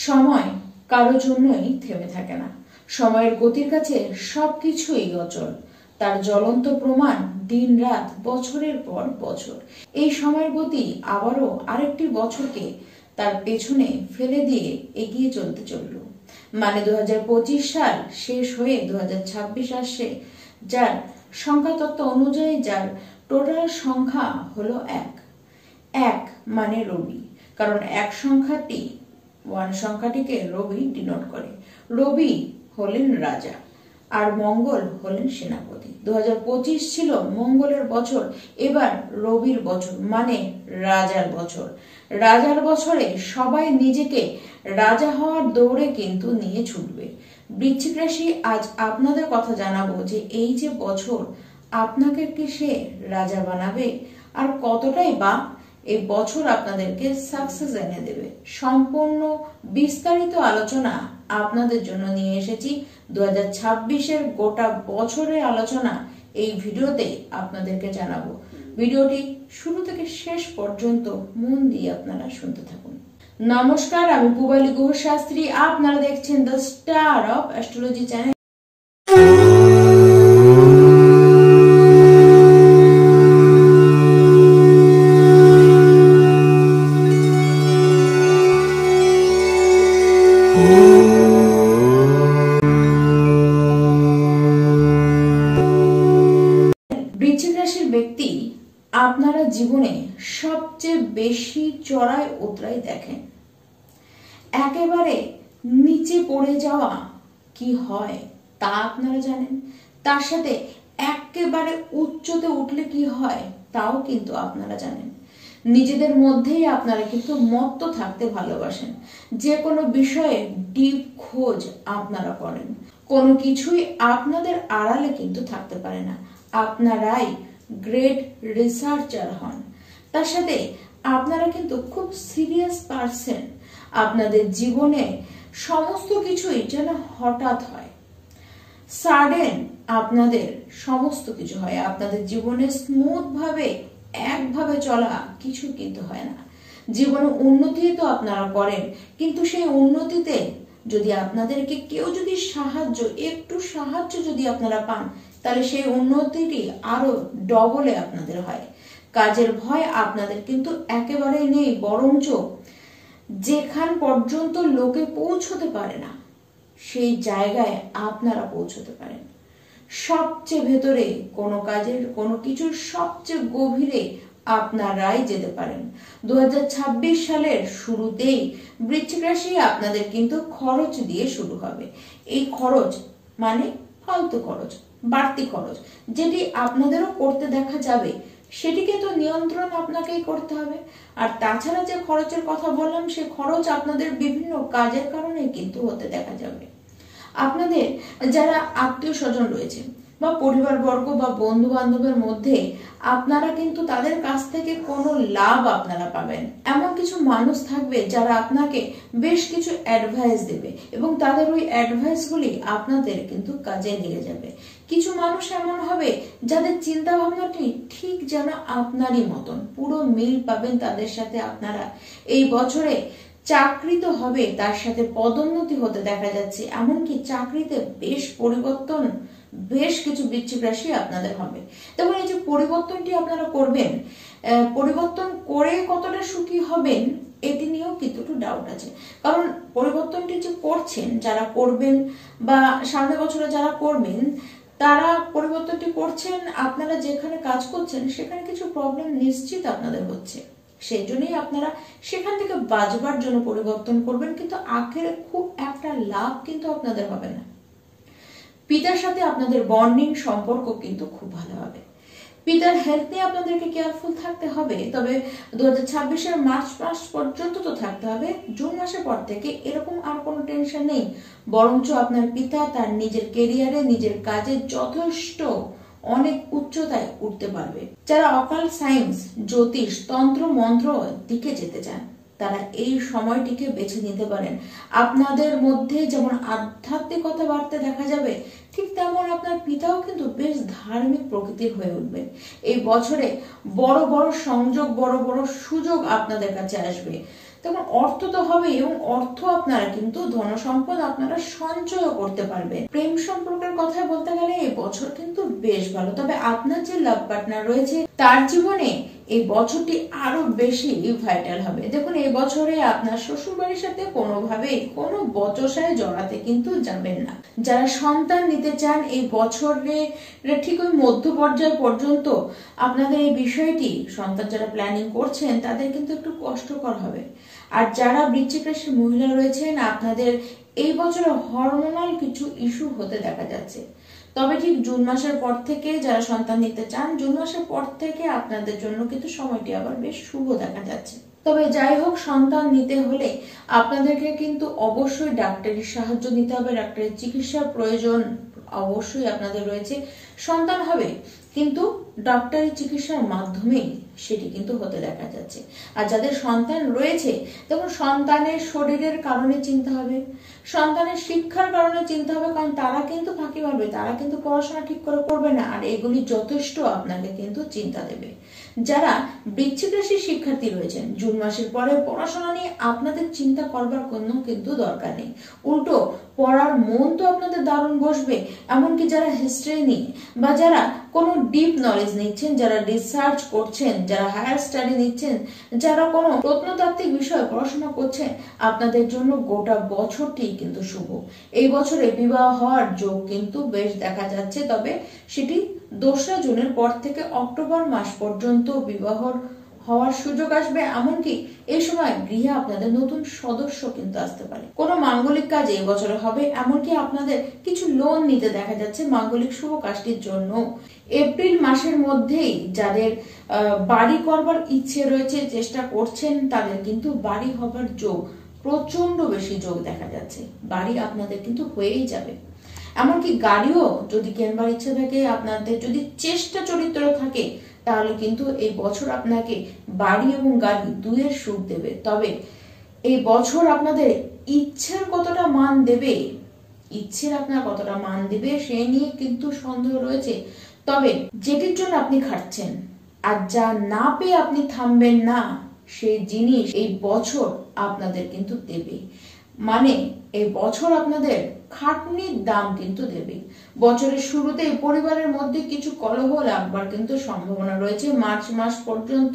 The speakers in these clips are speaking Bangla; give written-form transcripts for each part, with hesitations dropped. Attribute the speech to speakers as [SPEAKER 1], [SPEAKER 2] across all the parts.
[SPEAKER 1] সময় কারো জন্যই থেমে থাকে না। সময়ের গতির কাছে সবকিছুই অচল। তার জ্বলন্ত প্রমাণ দিন রাত, বছরের পর বছর। এই সময়ের গতি আবারও আরেকটি বছরকে তার পেছনে ফেলে দিয়ে এগিয়ে চলতে চলল। মানে 2025 সাল শেষ হয়ে 2026 আসছে, যার সংখ্যা তত্ত্ব অনুযায়ী যার টোটাল সংখ্যা হলো 1। 1 মানে রবি, কারণ 1 সংখ্যাটিকে রবি ডিনোট করে। রবি হলেন রাজা আর মঙ্গল হলেন সেনাপতি। 2025 ছিল মঙ্গলের বছর, এবার রবির বছর, মানে রাজার বছর। রাজার বছরে সবাই নিজেকে রাজা হওয়ার দৌড়ে কিন্তু নিয়ে ছুটবে। বৃশ্চিক রাশি, আজ আপনাদের কথা জানাবো যে এই যে বছর আপনাকে কি সে রাজা বানাবে, আর কতটাই বা এই বছর আপনাদেরকে সাকসেস এনে দেবে। সম্পূর্ণ বিস্তারিত আলোচনা আপনাদের জন্য নিয়ে এসেছি। 2026-এর গোটা বছরের আলোচনা এই ভিডিওতে আপনাদেরকে জানাবো। ভিডিওটি শুরু থেকে শেষ পর্যন্ত মন দিয়ে আপনারা শুনতে থাকুন। নমস্কার, আমি পূবালী গুহ শাস্ত্রী। আপনারা দেখছেন the star of astrology channel. বৃশ্চিক রাশির ব্যক্তি আপনারা জীবনে সবচেয়ে বেশি চড়াই উতরাই দেখেন। একেবারে নিচে পড়ে যাওয়া কি হয় তা আপনারা জানেন, তার সাথে একেবারে উচ্চতে উঠলে কি হয় তাও কিন্তু আপনারা জানেন। নিজেদের মধ্যেই আপনারা কিন্তু মত্ত থাকতে ভালোবাসেন। যে কোনো বিষয়ে ডিপ খোঁজ আপনারা করেন। কোনো কিছুই আপনাদের আড়ালে কিন্তু থাকতে পারে না। আপনারাই গ্রেট রিসার্চার হন। তার সাথে আপনারা কিন্তু খুব সিরিয়াস পারসন। আপনাদের জীবনে সমস্ত কিছুই যেন হঠাৎ হয়, সাডেন আপনাদের সমস্ত কিছু হয়। আপনাদের জীবনে স্মুথ ভাবে একভাবে চলা কিছু কিন্তু হয় না। জীবনে উন্নতি তো আপনারা করেন, কিন্তু সেই উন্নতিতে যদি আপনাদেরকে কেউ যদি একটু সাহায্য যদি আপনারা পান, তাহলে সেই উন্নতিটি আরো ডবলে আপনাদের হয়। কাজের ভয় আপনাদের কিন্তু একেবারেই নেই, বরঞ্চ যেখান পর্যন্ত লোকে পৌঁছতে পারে না সেই জায়গায় আপনারা পৌঁছতে পারেন। সবচেয়ে ভেতরে কোনো কাজের, কোনো কিছুর সবচেয়ে গভীরে আপনারাই যেতে পারেন। 2026 সালের শুরুতেই বৃশ্চিক রাশি আপনাদের কিন্তু খরচ দিয়ে শুরু হবে। এই খরচ মানে ফালতু খরচ, বাড়তি খরচ, যেটি আপনাদেরও করতে দেখা যাবে, সেটিকে তো নিয়ন্ত্রণ আপনাকেই করতে হবে। আর তাছাড়া যে খরচের কথা বললাম, সে খরচ আপনাদের বিভিন্ন কাজের কারণে কিন্তু হতে দেখা যাবে। আপনাদের যারা আত্মীয় স্বজন রয়েছে বা পরিবারবর্গ বা বন্ধু বান্ধবের মধ্যে আপনারা কিন্তু তাদের কাছ থেকে কোনো লাভ আপনারা পাবেন। এমন কিছু মানুষ থাকবে যারা আপনাকে বেশ কিছু অ্যাডভাইস দেবে এবং তাদের ওই অ্যাডভাইসগুলি আপনাদের কিন্তু কাজে লেগে যাবে। কিছু মানুষ এমন হবে যাদের চিন্তা ভাবনাটি ঠিক যেন আপনারই মতন, পুরো মিল পাবেন তাদের সাথে আপনারা। এই বছরে চাকরি তো হবে, তার সাথে পদোন্নতি হতে দেখা যাচ্ছে। এমনকি চাকরিতে বেশ পরিবর্তন, বেশ কিছু বৃশ্চিক রাশি আপনাদের হবে। তখন এই যে পরিবর্তনটি আপনারা করবেন, পরিবর্তন করে কতটা সুখী হবেন এটি নিয়েও কিন্তু একটু ডাউট আছে। কারণ পরিবর্তনটি যে করছেন, যারা করবেন বা সামনের বছরে যারা করবেন, তারা পরিবর্তনটি করছেন, আপনারা যেখানে কাজ করছেন সেখানে কিছু প্রবলেম নিশ্চিত আপনাদের হচ্ছে। সেই জন্যই আপনারা সেখান থেকে বাঁচবার জন্য পরিবর্তন করবেন, কিন্তু আখেরে খুব একটা লাভ কিন্তু আপনাদের হবে না। পিতার সাথে আপনাদের বন্ডিং সম্পর্ক কিন্তু খুব ভালো হবে। পিতার হেলথ নিয়ে আপনাদেরকে কেয়ারফুল থাকতে হবে। তবে 2026-এর মার্চ মাস পর্যন্ত তো থাকতে হবে। জুন মাসের পর থেকে এরকম আর কোনো টেনশন নেই, বরঞ্চ আপনার পিতা তার নিজের কেরিয়ারে, নিজের কাজে যথেষ্ট অনেক উচ্চতায় উঠতে পারবে। যারা অকাল সায়েন্স, জ্যোতিষ, তন্ত্র মন্ত্র দিকে যেতে চান, তারা এই সময়টিকে বেছে নিতে পারেন। আপনাদের মধ্যে যেমন আধ্যাত্মিকতা বাড়তে দেখা যাবে, ঠিক তেমন আপনার পিতাও কিন্তু বেশ ধার্মিক প্রকৃতির হয়ে উঠবেন। এই বছরে বড় বড় সংযোগ, বড় বড় সুযোগ আপনাদের কাছে আসবে। তখন অর্থ তো হবে, এবং অর্থ আপনারা কিন্তু ধন সম্পদ আপনারা সঞ্চয় করতে পারবেন। প্রেম সম্পর্কের কথা বলতে গেলে এই বছর কিন্তু বেশ ভালো, তবে আপনার যে লাভ পার্টনার রয়েছে তার জীবনে এই বছরটি আরো বেশি ভাইটাল হবে। দেখুন, এই বছরে আপনার শ্বশুর বাড়ির সাথে কোনোভাবেই কোনো বচসায় জড়াতে কিন্তু যাবেন না। যারা সন্তান নিতে চান এই বছরে ঠিক ওই মধ্য পর্যায় পর্যন্ত আপনাদের এই বিষয়টি, সন্তান যারা প্ল্যানিং করছেন তাদের কিন্তু একটু কষ্টকর হবে। আর যারা বৃশ্চিক রাশির মহিলা রয়েছেন, আপনাদের এই বছরে হরমোনাল কিছু ইস্যু হতে দেখা যাচ্ছে। তবে ঠিক জুন মাসের পর থেকে যারা সন্তান নিতে চান, জুন মাসের পর থেকে আপনাদের জন্য কিন্তু সময়টি আবার বেশ শুভ দেখা যাচ্ছে। তবে যাই হোক, সন্তান নিতে হলে আপনাদেরকে কিন্তু অবশ্যই ডাক্তারের সাহায্য নিতে হবে। ডাক্তারের চিকিৎসার প্রয়োজন অবশ্যই আপনাদের রয়েছে। সন্তান হবে কিন্তু ডাক্তারি চিকিৎসার মাধ্যমেই সেটি কিন্তু হতে দেখা যাচ্ছে। আর যাদের সন্তান রয়েছে, তখন সন্তানের শরীরের কারণে চিন্তা হবে, সন্তানের শিক্ষার কারণে চিন্তা হবে, কারণ তারা কিন্তু ফাঁকি মারবে, তারা কিন্তু পড়াশোনা ঠিক করে করবে না, আর এগুলি যথেষ্ট আপনাকে কিন্তু চিন্তা দেবে। যারা বৃশ্চিক রাশির শিক্ষার্থী রয়েছেন, জুন মাসের পরে পড়াশোনা নিয়ে আপনাদের চিন্তা করবার কোনো কিন্তু দরকার নেই। উল্টো পড়ার মন তো আপনাদের দারুণ বসবে। এমনকি যারা হিস্ট্রি নিয়ে বা যারা কোনো ডিপ নলেজ নিচ্ছেন, যারা রিসার্চ করছেন, যারা হায়ার স্টাডি নিচ্ছেন, যারা কোনো প্রত্নতাত্ত্বিক বিষয়ে পড়াশোনা করছেন, আপনাদের জন্য গোটা বছরটি কিন্তু শুভ। এই বছরে বিবাহ হওয়ার যোগ কিন্তু বেশ দেখা যাচ্ছে, তবে সেটি 2রা জুনের পর থেকে অক্টোবর মাস পর্যন্ত বিবাহ হওয়ার সুযোগ আসবে। এমনকি এই সময় গৃহে আপনাদের নতুন সদস্য কিন্তু আসতে পারে। কোনো মাঙ্গলিক কাজ এই বছরে হবে, এমনকি আপনাদের কিছু লোন নিতে দেখা যাচ্ছে মাঙ্গলিক শুভ কাজটির জন্য। এপ্রিল মাসের মধ্যেই যাদের বাড়ি করবার ইচ্ছে রয়েছে, চেষ্টা করছেন, তাদের কিন্তু বাড়ি হবার যোগ, প্রচন্ড বেশি যোগ দেখা যাচ্ছে। বাড়ি আপনাদের কিন্তু হয়েই যাবে। এমনকি গাড়িও যদি কেনবার ইচ্ছে থাকে, আপনাদের যদি চেষ্টা চরিত্র থাকে, তাহলে কিন্তু এই বছর আপনাকে বাড়ি এবং গাড়ি দুয়ের সুখ দেবে। তবে এই বছর আপনাদের ইচ্ছের কতটা মান দেবে, আপনার কতটা মান দেবে সে নিয়ে কিন্তু সন্দেহ রয়েছে। তবে যেটির জন্য আপনি খাটছেন আর যা না পেয়ে আপনি থামবেন না, সেই জিনিস এই বছর আপনাদের কিন্তু দেবে। মানে এই বছর আপনাদের খাটনির দাম কিন্তু দেবে। বছরের শুরুতে পরিবারের মধ্যে কিছু কলহ লাগবার কিন্তু সম্ভাবনা রয়েছে। মার্চ মাস পর্যন্ত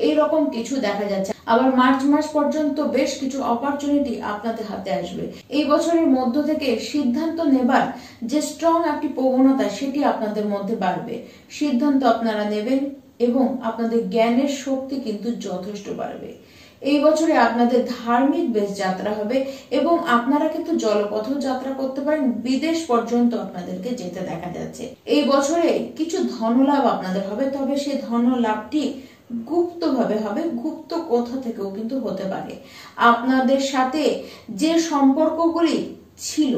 [SPEAKER 1] এইরকম কিছু দেখা যাচ্ছে। আবার মার্চ মাস পর্যন্ত বেশ কিছু অপরচুনিটি আপনাদের হাতে আসবে। এই বছরের মধ্য থেকে সিদ্ধান্ত নেবার যে স্ট্রং একটি প্রবণতা, সেটি আপনাদের মধ্যে বাড়বে। সিদ্ধান্ত আপনারা নেবেন এবং আপনাদের জ্ঞানের শক্তি কিন্তু যথেষ্ট বাড়বে। এই বছরে আপনাদের ধার্মিক বেশ যাত্রা হবে এবং আপনারা কিন্তু জলপথ যাত্রা করতে পারেন। বিদেশ পর্যন্ত আপনাদেরকে যেতে দেখা যাচ্ছে। এই বছরে কিছু ধনলাভ আপনাদের হবে, তবে সেই ধনলাভটি গুপ্ত ভাবে হবে, গুপ্ত কোথা থেকেও কিন্তু হতে পারে। আপনাদের সাথে যে সম্পর্কগুলি ছিল,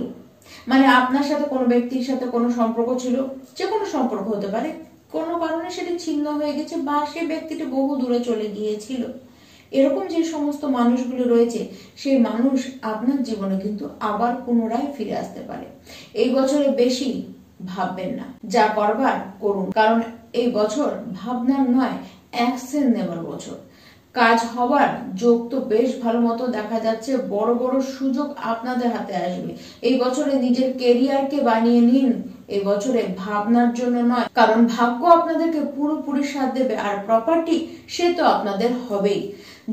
[SPEAKER 1] মানে আপনার সাথে কোনো ব্যক্তির সাথে কোনো সম্পর্ক ছিল, যে কোনো সম্পর্ক হতে পারে, কোনো কারণে সেটি ছিন্ন হয়ে গেছে বা সে ব্যক্তিটি বহু দূরে চলে গিয়েছিল, এরকম যে সমস্ত মানুষগুলো রয়েছে, সেই মানুষ আপনার জীবনে কিন্তু আবার পুনরায় ফিরে আসতে পারে। এই বছরে বেশি ভাববেন না, যা করবার করুন, কারণ এই বছর ভাবনার নয়, অ্যাকশন নেবার বছর। কাজ হবার যোগ তো বেশ ভালো মতো দেখা যাচ্ছে। বড় বড় সুযোগ আপনাদের হাতে আসবে। এই বছরে নিজের কেরিয়ারকে বানিয়ে নিন। এই বছরে ভাবনার জন্য নয়, কারণ ভাগ্য আপনাদেরকে পুরোপুরি সাথ দেবে। আর প্রপার্টি সে তো আপনাদের হবেই।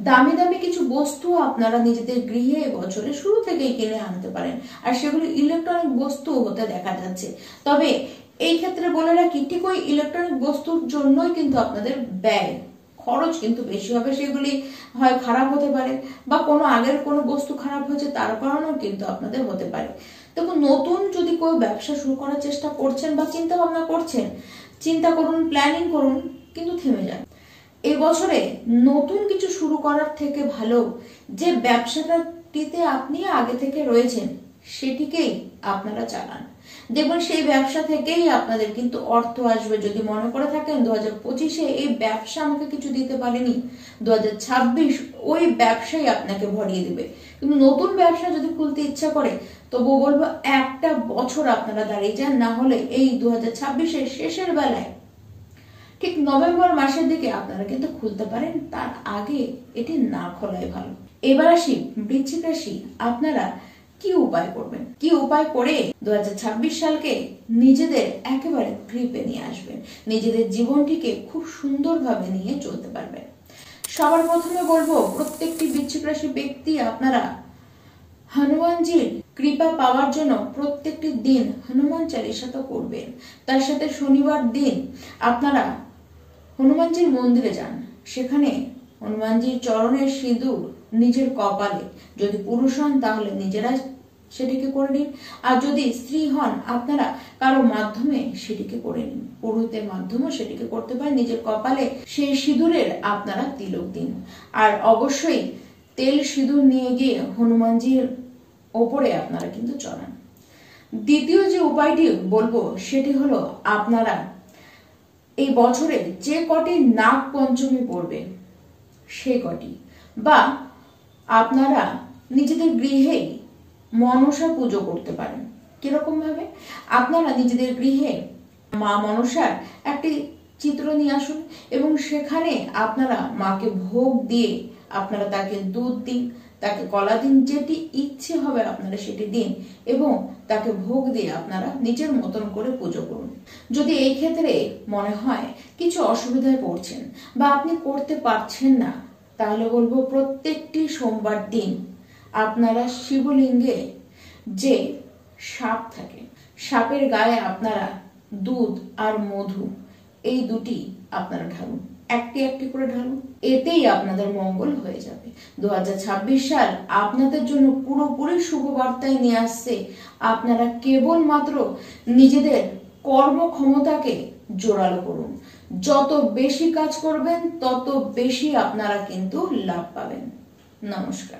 [SPEAKER 1] দামি দামি কিছু বস্তু আপনারা নিজেদের গৃহে বছরের শুরু থেকেই কিনে আনতে পারেন, আর সেগুলি ইলেকট্রনিক বস্তু হতে দেখা যাচ্ছে। তবে এই ক্ষেত্রে বলে রাখি, ঠিক ওই ইলেকট্রনিক বস্তুর জন্যই কিন্তু আপনাদের ব্যয়, খরচ কিন্তু বেশি হবে। সেগুলি হয় খারাপ হতে পারে বা কোনো আগের কোনো বস্তু খারাপ হয়েছে তার কারণেও কিন্তু আপনাদের হতে পারে। দেখুন, নতুন যদি কোনো ব্যবসা শুরু করার চেষ্টা করছেন বা চিন্তা ভাবনা করছেন, চিন্তা করুন, প্ল্যানিং করুন, কিন্তু থেমে যান। এই বছরে নতুন কিছু শুরু করার থেকে ভালো যে ব্যবসাটাতে আপনি আগে থেকে রয়েছেন সেটিকেই আপনারা চালান। দেখবেন সেই ব্যবসা থেকেই আপনাদের কিন্তু অর্থ আসবে। যদি মনে করে থাকেন 2025-এ এই ব্যবসা আমাকে কিছু দিতে পারেনি, 2026 ওই ব্যবসাই আপনাকে ভরিয়ে দেবে। কিন্তু নতুন ব্যবসা যদি খুলতে ইচ্ছা করে, তবু বলবো একটা বছর আপনারা দাঁড়িয়ে যান, না হলে এই 2026-এর শেষের বেলায় ঠিক নভেম্বর মাসের দিকে আপনারা কিন্তু খুলতে পারেন। তার আগে এটি না খোলাই ভালো। এবার আসি বৃশ্চিক রাশি, আপনারা কি উপায় করবেন, কি উপায় করে 2026 সালকে নিজেদের একেবারে গ্রিপে নিয়ে আসবেন, নিজেদের জীবনটিকে খুব সুন্দরভাবে নিয়ে চলতে পারবেন। সবার প্রথমে বলবো, প্রত্যেকটি বৃশ্চিক রাশি ব্যক্তি আপনারা হনুমানজির কৃপা পাওয়ার জন্য প্রত্যেকটি দিন হনুমান চালিসা তো করবেন। তার সাথে শনিবার দিন আপনারা হনুমানজির মন্দিরে যান, সেখানে হনুমানজির চরণের সিঁদুর নিজের কপালে, যদি পুরুষ হন তাহলে নিজেরা সেটিকে করে নিন, আর যদি স্ত্রী হন আপনারা কারো মাধ্যমে সেটিকে করে নিন, পুরোহিতের মাধ্যমে সেটিকে করতে পারেন। নিজের কপালে সেই সিঁদুরের আপনারা তিলক দিন, আর অবশ্যই তেল সিঁদুর নিয়ে গিয়ে হনুমানজির ওপরে আপনারা কিন্তু চড়ান। দ্বিতীয় যে উপায়টি বলবো সেটি হলো, আপনারা এই বছরে যে কটি নাগ পঞ্চমী পড়বে সেই কটি, বা আপনারা নিজেদের গৃহেই মনসা পুজো করতে পারেন। কিরকম ভাবে? আপনারা নিজেদের গৃহে মা মনসার একটি চিত্র নিয়ে আসুন এবং সেখানে আপনারা মাকে ভোগ দিয়ে আপনারা তাকে দুধ দিন, তাকে কলা দিন, যেটি ইচ্ছে হবে আপনারা সেটি দিন এবং তাকে ভোগ দিয়ে আপনারা নিজের মতন করে পুজো করুন। যদি এই ক্ষেত্রে মনে হয় কিছু অসুবিধায় পড়ছেন বা আপনি করতে পারছেন না, তাহলে বলবো প্রত্যেকটি সোমবার দিন আপনারা শিবলিঙ্গে যে সাপ থাকে, সাপের গায়ে আপনারা দুধ আর মধু এই দুটি আপনারা ঢালুন, একটি একটি করে ঢালুন, এতেই আপনাদের মঙ্গল হয়ে যাবে। 2026 সাল আপনাদের জন্য পুরোপুরি শুভবার্তায় নিয়ে আসছে। আপনারা কেবলমাত্র নিজেদের কর্মক্ষমতাকে জোরালো করুন, যত বেশি কাজ করবেন তত বেশি আপনারা কিন্তু লাভ পাবেন। নমস্কার।